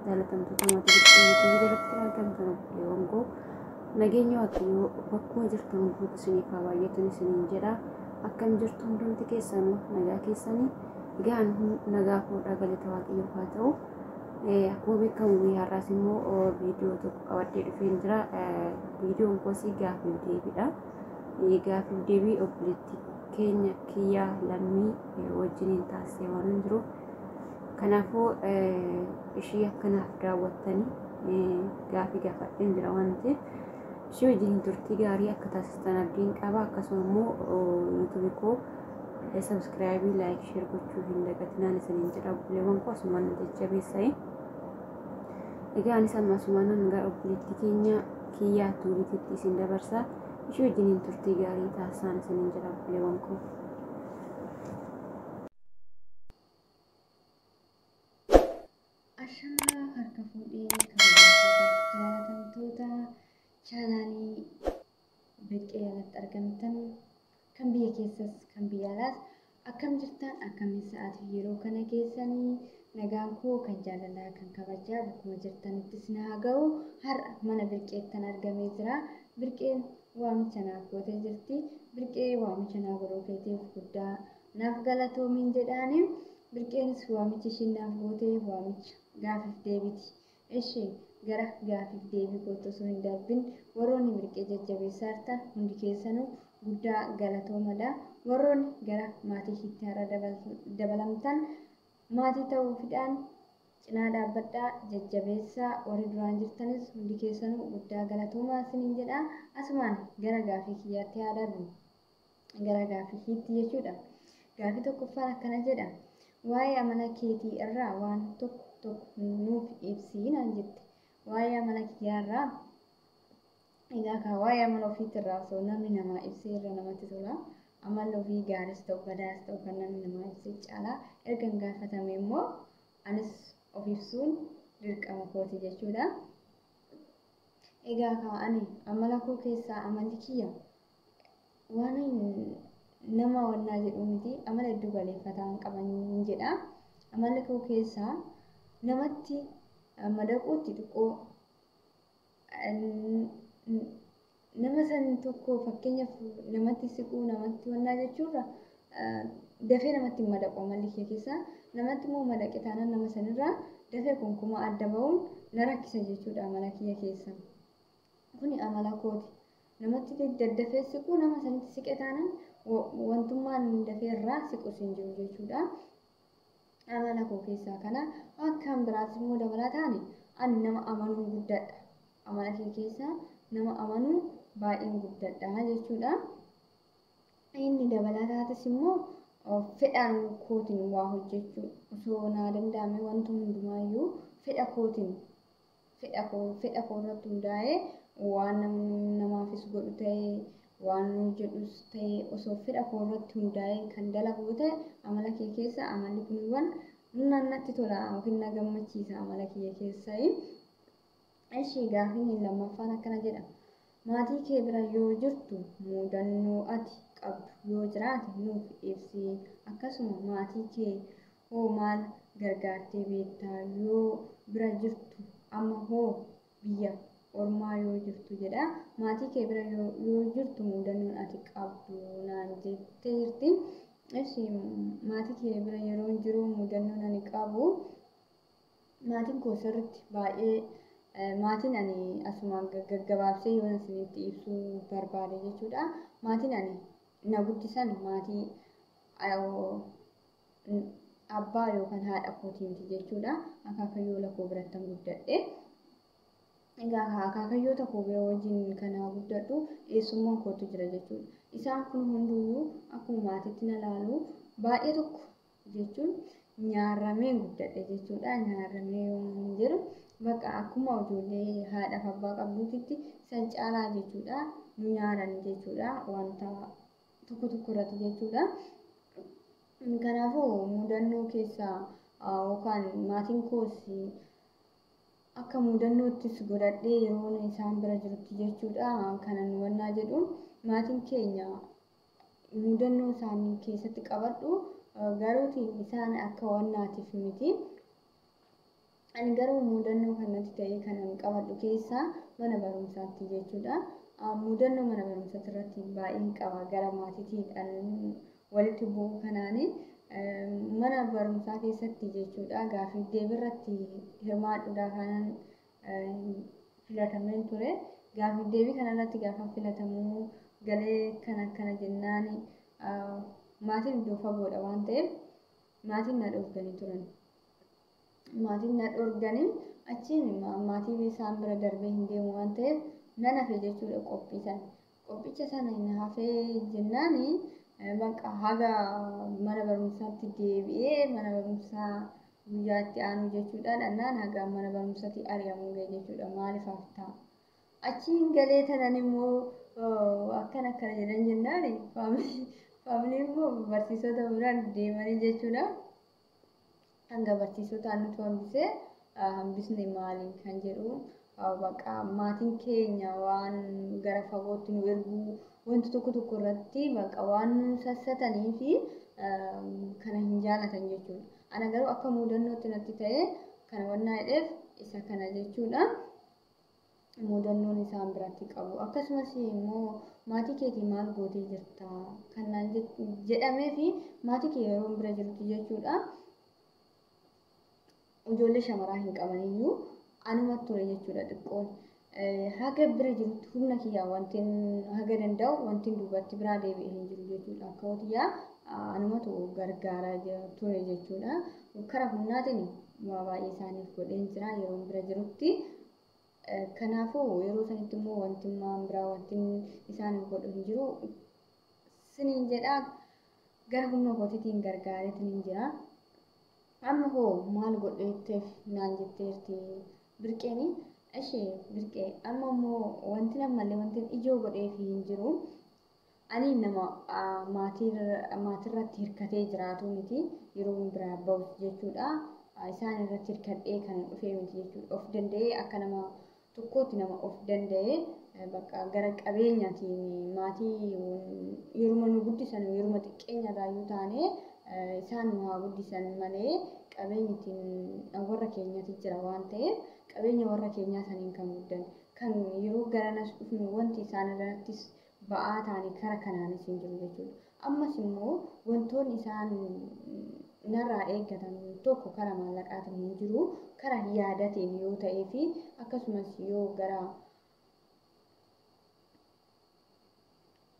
jaalatamtoota maatii biqiltuu jalatti argamtan obboleewwan koo nageenya waaqayyoo bakkuma jirtan hundumaa isiniif haa baay'atu isiniin jedha. Akkam jirtu hundumti keessanuu nagaa keessanii gaan nagaa fuudhaa galata waaqayyoof haa ta'u. Akkuma beekamu guyyaa har'aas immoo viidiyoo tokko qabadhee dhufeen jira. Viidiyoon koosii gaaffii deebiidha. Gaaffii deebii obboleettii keenya Kiyyaa Lammii wajjiniin taasisee waan jiruuf kanaafuu ishii akkanaaf daawwattanii gaaffii gaafadheen jira waan ta'eef ishii wajjiniin turtii gaarii akka taasistan abdiin qaba. Akkasuma immoo yuutuubii koo subscribe, like, share gochuu hin dagatinaan isiniin jedha obboleewwan koo asumaan jajjabeessanii. Egaa anis ammasumaan gara obboleettii keenya Kiyyaa Tuuriititti isin dabarsa. Ishii wajjiniin turtii gaarii taasisaan isiniin jedha obboleewwan koo. Ashama harka fuudhee jaalatamtoota chaanaalii Birqee jalatti argamtan kan biyya keessas kan biyya alaas akkam jirtan akkamiin sa'aatii yeroo kana keessanii nagaan koo kan jaalalaa kan kabajaa bakkuma jirtanittis na haa ga'u. Har'a mana Birqeettan argamee jira. Birqeen waamicha naaf gootee jirti. Birqee waamicha naaf godhuu keetiif guddaa naaf galatoomiin jedhaani. Birqeenis waamicha isheen naaf gootee waamicha gaafiif deebiti. Ishee gara gaafiif deebii kootu osoo hin darbin warroonni Birqee jajjabeessaa jirtan hundi keessanuu guddaa galatoomadha. Warroonni gara maatii ishiitti har'a dabalamtan maatii ta'uufidhaan cinaa dhaabbadhaa jajjabeessaa. Warri duraan jirtanis hundi keessanuu guddaa galatoomaa isiniin jedha. Asumaan gara gaafii kiyyaatti haa darbu. Gara gaafii kiyyaatti jechuudha. Gaafii tokkoffaan akkana jedha. Waa'ee amala keetii irraa waan tokko nuuf ibsi naan jette. Waa'ee amala kiyyaa irraa egaa kan waa'ee amala ofiitti irraa osoo namni namaa ibsee irra namatti tola. Amalli ofii gaaris ta'u badaas ta'u kan namni namaa ibsee caalaa erga hin gaafatame immoo anis of ibsuun dirqama kooti jechuudha. Egaa kan ani amala koo keessaa amalli kiyya waan nama wannaa jedhu miti. Amala hedduu galeeffataan qaban jedha. Amalli koo keessaa namatti madaquutti xiqqoo nama san tokko fakkeenyaaf namatti siquu namatti wannaa jechuudha. Dafee namatti madaqu amalli kee keessaa namatti immoo madaqe taanaan nama sanirraa dafee kunkuma adda ba'uun na rakkisa jechuudha amala kiyya keessa. Kuni amala kooti. Namatti daddafee siquu nama sanitti siqe taanaan wantummaan dafee irraa siqus hin jiru jechuudha. Amala koo keessaa kana akkaan biraas immoo dabalaa taane ani nama amanuu guddadha. Amala kee keessaa nama amanuu baay'een guddadha jechuudha. Inni dabalaa taates immoo fedhaan kootiin waa hojjechuu osoo naa danda'ame wanti hundumaayyuu fedha kootiin fedha koo irratti hundaa'ee waan namaafis godhu ta'ee waan jedhus ta'ee osoo fedha koo irratti hundaa'ee kan dalagu ta'e amala kee keessa amalli kuniwwan natti tola yookiin na gammachiisa amala kiyya keessaa. Ishee gaafiin lammaffaan akkana jedha. Maatii kee bira yoo jirtu mudannoo ati qabdu yoo jiraate nuuf ibsi. Akkasuma maatii kee hoo maal gargaartee beektaa yoo bira jirtu amma hoo biyya ormaa yoo jirtu jedha. Maatii kee bira yoo jirtu mudannoon ati qabdu naan jettee jirti. Ishee maatii kee bira yeroo jiru mudannoon ani qabu maatiin koo sirriitti baay'ee maatiin ani asuma gaggabaabsee yoo isinitti ibsuu barbaade jechuudha. Maatiin ani na guddisan maatii abbaa yookaan haadha kootiiti jechuudha. Akaakayyoo lakoo birattan guddadhe. Egaa akaakayyoota koo bira wajjin kana guddadhu eessummaan kootu jira jechuudha. Isaan kun hunduyyuu akkuma maatiitti na laalu baay'ee tokko jechuun nyaarrameen guddadhe jechuudha. Nyaarramee yoo hin jiru bakka akkuma ijoollee haadhaaf abbaa qabduutitti san caalaa jechuudha. Nu nyaaran jechuudha wanta tokko irratti jechuudha. Kanaafuu mudannoo keessaa yookaan maatiin koos akka mudannoottis godhadhee yeroo isaan bira jirutti jechuudha. Kanan wannaa jedhu maatiin keenya mudannoo isaanii keessatti qabadhu garuuti isaan akka wannaatiif miti. Ani garuu mudannoo kanatti ta'ee kanan qabadhu keessaa mana barumsaatti jechuudha. Mudannoo mana barumsaatti irratti baay'een qaba gara maatiitiidhaan walitti bu'uu kanaani. Mana barumsaa keessatti jechuudha gaaffii deebii irratti hirmaadhuudhaa kanan filatameen ture. Gaaffii deebii kanarratti gaafa filatamuu galee kana jennaan maatiin iddoo fagoodha waan ta'eef maatiin na dhoorganii turan. Maatiin na dhoorganii achiin maatii isaan bira darbee hin deemu waan ta'eef nan hafe jechuudha qophicha sana hin hafee jennaan bakka haga mana barumsaatti deebi'ee mana barumsaa guyyaatti aanu jechuudha dhannaan haga mana barumsaatti ari'amuu ga'e jechuudha maaliif haftaa achiin galee tanan immoo akkana jedhan jennaan faamiliin immoo barsiisota biraan deemanii jechuudha. Hanga barsiisotaan nuti hambisee hambisne maaliin kan jedhu bakka maatiin keenya waan gara fagootti nu ergu wanti tokko irratti bakka waan nu sassatanii fi kana hin jaalatan jechuudha. Ana garuu akka mudannootti natti ta'e kana wannaa jedheef isa kana jechuudha. Mudannoon isaan biratti qabu. Akkasumas immoo maatii keetii maal gootee jirta kanaan jedhamee fi maatii kee yeroo bira jirtu jechuudha. Ijoollee shamaraa hin qabaniyyuu anuma ture jechuudha xiqqoon. Haga bira jirutti humna kiyyaa wantiin haga danda'u wantiin duubatti biraa deebi'ee hin jiru jechuudha. Akka hootiyaa anumatu gargaaraa ture jechuudha. Karaa humnaatiin baay'ee isaaniif godheen jira yeroo bira jirutti. Kanaafuu yeroo sanitti immoo wantummaan biraa wantiin isaaniif godhu hin jiru. Siniin jedhaa gara humna kootiitiin gargaareetiin hin jira. Amma hoo maal godheetteef naan jetteerti birqeeni ishee birqee amma immoo wanti ammallee wanti ijoo godheef hin jiru ani nama maatirratti hirkatee jiraatu miti yeroo biraa ba'u jechuudha isaan irratti hirkadhee kan dhufee miti jechuudha of danda'ee akka nama tokkootti nama of danda'ee bakka gara qabeenyaatiin maatii yeruma nu guddisan yeruma xiqqeenya raayyuu taanee isaan haa guddisan malee qabeenyitiin warra keenyatti jira waan ta'eef qabeenya warra keenyaa saniin kan guddan kan yeroo garanas dhufnu wanti isaan irrattis ba'aa ta'anii kara kanaanis hin jiru jechuudha. Ammas immoo wantoonni isaan narraa eeggatan tokko kara maallaqaatiin hin jiru kara yaadatiin yoo ta'ee fi akkasumas yoo gara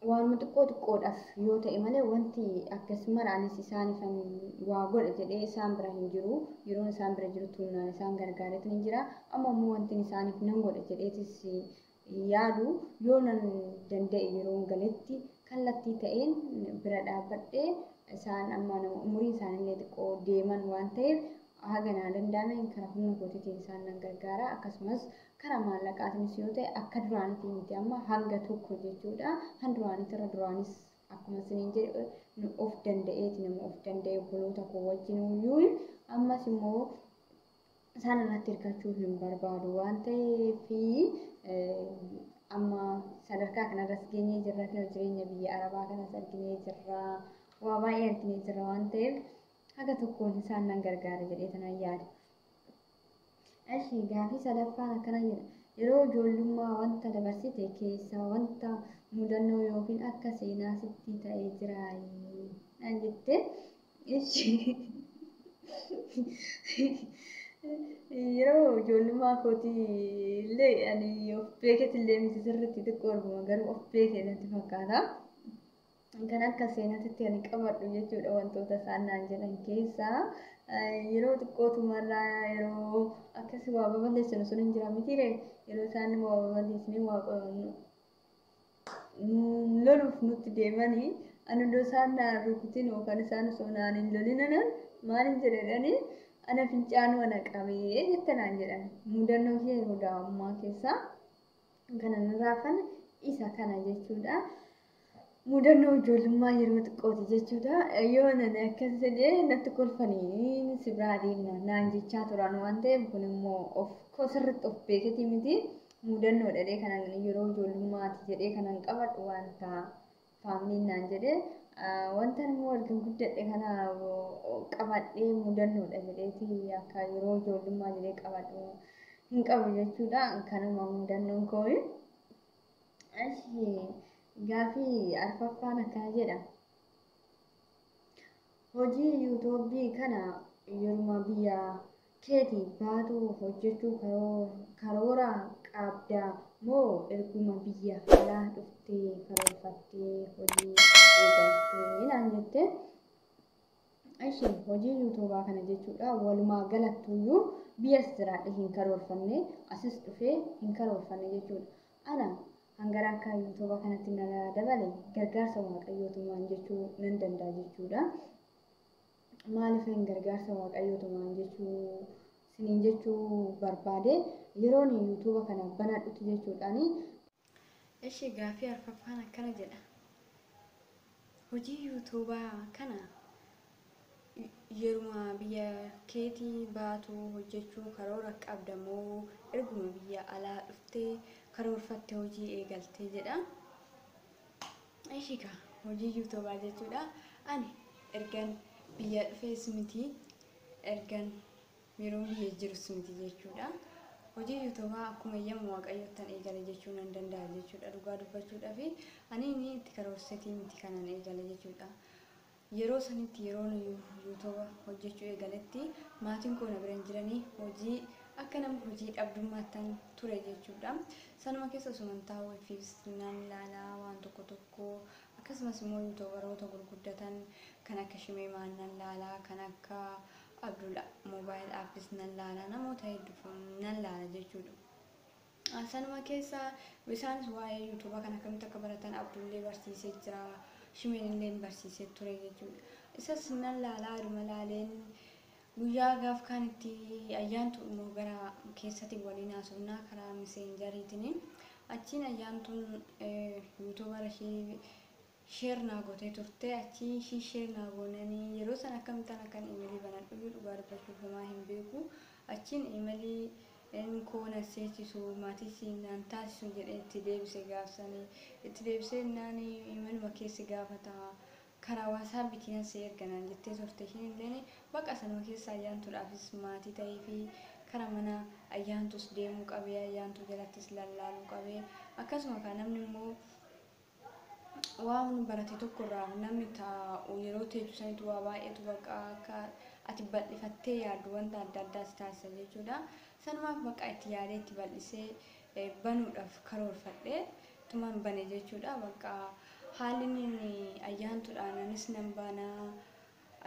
waan xiqqoodhaaf yoo ta'e malee wanti akkasumaraanis isaaniif waa godha jedhee isaan bira hin jiru yeroo isaan bira jiru tunnaan isaan gargaareetu hin jira amma immoo wanti isaaniif nan godha jedheetis yaadu yoo nan danda'e yeroo galetti kallattii ta'een bira dhaabbadhee isaan amma nama umurii isaaniillee xiqqoo deeman waan ta'eef haganaa danda'ameen karaa humna kootiitiin isaan nan gargaara akkasumas karaa maallaqaatiinis yoo ta'e akka duraanitti miti amma hanga tokko jechuudha han duraanitti duraanis akkuma isiniin jedhe of danda'eeti nama of danda'e obboloota koo wajjin iyyuu ammas immoo isaan irratti hirkachuu hin barbaadu waan ta'eef amma sadarkaa kanarras geenyee jirra jireenya biyya arabaa kanas arginee jirra waa baay'ee arginee jirra waan ta'eef haga tokkoon isaan nan gargaara jedhee tanaan yaada. Ashii gaafii sadaffaan akkana jedha yeroo ijoollummaa wanta dabarsite keessaa wanta mudannoo yookiin akka seenaa sitti ta'ee jira naan jette yeroo ijoollummaa kootii illee ani of beeketti illee miti sirriitti xiqqoo arguma garuu of beekee natti fakkaata. Kan akka seenaatti ani qabadhu jechuudha wantoota isaan naan jedhan keessaa yeroo xiqqootumarraa yeroo akkasii waa babal'eessinu sun hin jira mitiire yeroo isaan waa babal'eessanii waa loluuf nutti deemanii ani iddoo isaan naan rukutin yookaan isaan osoo naan hin lolinanan maalin jedhanii ana fincaanuu ana qabee jette naan jedhan mudannoo kee yeroo daa'imummaa keessaa kana nurraafan isa kana jechuudha. Mudannoo ijoollummaa yeroo xiqqooti jechuudha. Yoo nani akkas jedhee natti kolfanii si biraa deemna naan jechaa turan waan ta'eef kun immoo of sirriitti of beeketii miti mudannoo dhadhee kanan yeroo ijoollummaati jedhee kanan qabadhu wanta faamiliin naan jedhee Wanta immoo argin guddadhe kana qabadhee mudannoodha jedheeti akka yeroo ijoollummaa jedhee qabadhu hin qabu jechuudha. Kanuma mudannoon koo. Gaafii arfaffaan akkana jedha. Hojii yuutuubii kana yeruma biyya keetii baatu hojjechuu karoora qabdaa moo erguma biyya alaa dhuftee karoorfattee hojii eegaltee naan jette. Hojii yuutuubaa kana jechuudha walumaa galattuyyuu biyyas jiraadhe hin karoorfanne asis dhufee hin karoorfanne jechuudha. Ana hangara akka yuutuubaa kanatti na dabale gargaarsa waaqayyootumaan jechuu nan danda'a jechuudha. Maaliif hin gargaarsa waaqayyootumaan siniin jechuu barbaade yeroon yuutuuba kana banadhutti jechuudhaani. Gaafii arfaffaan akkana jedha. Hojii yuutuubaa kana yeruma biyya keetii baatu hojjechuu karoora qabda moo erguma biyya alaa dhuftee karoorfattee hojii eegaltee jedha. Hojii yuutuubaa jechuudha. Ani ergan biyya dhufees miti ergan yeroo biyya jirus miti jechuudha. Hojii yuutuubaa akkuma yemmuu waaqayyoottan eegale jechuu nan danda'a jechuudha. Dhugaa dubbachuudhaaf ani itti karoorsetii miti kanan eegale jechuudha. Yeroo sanitti yeroon yuutuuba hojjechuu eegaletti maatiin koo na bira hin jiranii hojii akka nama hojii dhabdummaattan ture jechuudha. Sanuma keessa osuman taa'uu fi naan ilaalaa waan tokko akkasumas immoo yuutuubaroota gurguddatan kan akka Shimee Maannan laalaa kan akka Abdul Mobile Apps nan laalaa namoota hedduu nan laala jechuudha. Sanuma keessa isaanis waa'ee yuutuubaa kana akkamitti akka baratan Abdullee barsiisee jira. Shimeen illee barsiisee ture jechuudha. Isas nan laalaa aduma laaleen guyyaa gaaf kan itti ayyaantu immoo gara keessatti waliin haasofnaa karaa meseenjariitiin achiin ayyaantuun yuutuubara ishee sheer naa gootee turte achi ishii sheer naa goonanii yeroo san akkamittaan akkan imeelii banadhu dhugaa dubbachuuf homaa hin beeku achiin imeelii koona seechisu maatii siinaan taasisu jedhee itti deebisee gaafsanii itti deebisee naan imeeluma keessi gaafata karaa waasaappiitiin see erganaan jettee turte ishiin illee bakka sanuma keessa ayyaantuudhaafis maatii ta'ee fi karaa mana ayyaantus deemuu qabee ayyaantuu jalattis lallaaluu qabee akkasuma kan namni immoo waan barate tokko irraa namni taa'u yeroo teessu sanitu waa baay'eetu bakka akka ati bal'ifattee yaaddu wanta adda addaas taasisa jechuudha. Sanumaaf bakka itti yaadee itti bal'isee banuudhaaf karoorfadhee tuman bane jechuudha. Bakka haalli ayyaantuudhaan anis nan banaa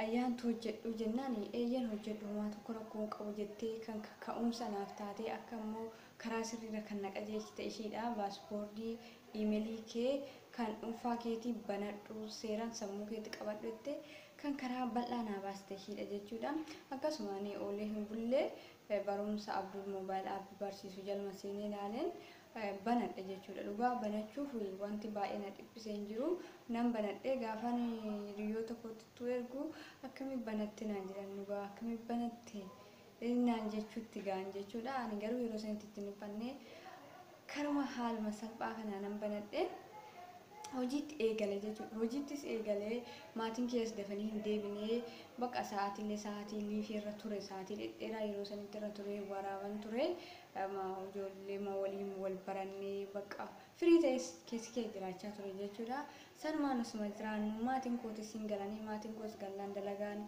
ayyaantu hojjedhu jennaan eeyyan hojjedhu homaa tokko rakkoo qabu jettee kan ka'umsa naaf taatee akka immoo karaa sirriirra kan na qajeelchite ishiidha. Paaspoortii imeelii kee kan dhuunfaa keetii banadhu seeraan sammuu keetti qabadhu jettee kan karaa bal'aa naa baaste ishiidha jechuudha. Akkasuma ani oolee hin bullee barumsa Abdul Mobile App barsiisu jalma seenee ilaaleen banadhe jechuudha. Dhugaa banachuuf wanti baay'ee na dhiphisee hin jiru. Nan banadhee gaafan hiriyoota kootitti ergu akkamitti banatte naan jedhan dhugaa akkamitti banatte naan jechuutti ga'an jechuudha. Ani garuu yeroo sanitti itti dhiphannee karuma haaluma salphaa kanaan nan banadhee hojiitti eegale jechuudha. Hojiittis eegalee maatiin keessa dafanii hin deebinee bakka sa'aatii liifii irra ture sa'aatii dheeraa yeroo sanitti irra ture waraaban ture ijoollee waliin wal barannee bakka firii ta'es keessi kee jiraachaa ture jechuudha. Sanumaan asuma jiraannu maatiin kootis hin galanii maatiin koos gallaan dalagaan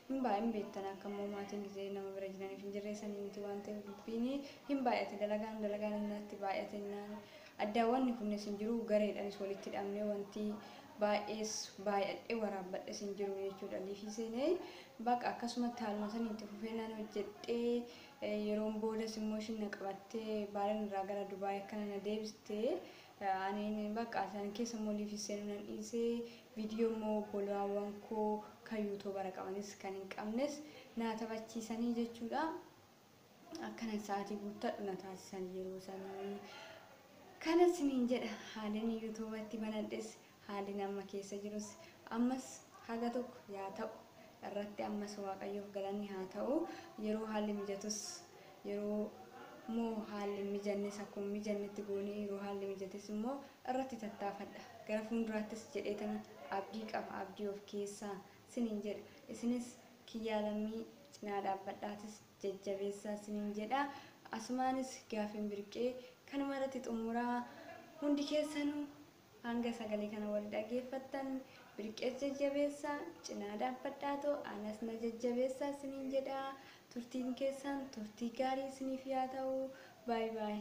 hin baay'een beektan akka immoo maatiin gisee nama bira jiraniif hin jirreessanii miti waan ta'eef dubbiin hin baay'ate dalagaan innatti baay'ate innaan addaawwanni kunis hin jiru gareedhaanis walitti hidhamnee wanti baay'ees baay'adhee waraabbadhes hin jiru jechuudha. Liifii seenee bakka akkasumatti haaluma sanii itti fufeenaan hojjedhee yeroon boodas immoo isheen na qabattee baalan irraa gara Dubaay akkana na deebistee ani bakka isaan keessa immoo liifii seenuu nan dhiisee viidiyoo immoo bolaawwan koo kan yuutuubara qabanis kan hin qabnes na taphachiisanii jechuudha. Akkana sa'aatii guuttadhu na taasisan yeroo sanii. Kana siniin jedha haalli yuutuubatti banadhes haalli amma keessa jirus ammas haga tokko yaa ta'u irratti ammas waaqayyoof galanni haa ta'u yeroo haalli mijatus yeroo moo haalli mijannes akkuma mijannetti goonee yeroo haalli mijates immoo irratti tattaafadha gara fuulduraattis jedhee tana abdii qaba abdii of keessaa siniin jedha. Isinis kiyyaa lammii cinaa dhaabbadhaatis jajjabeessaa siniin jedha. Asumaanis gaafiin birqee kanuma irratti xumuraa hundi keessanuu hanga sagalee kana wal dhaggeeffattan birqees jajjabeessaa cinaa dhaabbadhaatoo anas na jajjabeessaa siniin jedha. Turtiin keessan turtii gaarii isiniif yaa ta'u. Baay baay.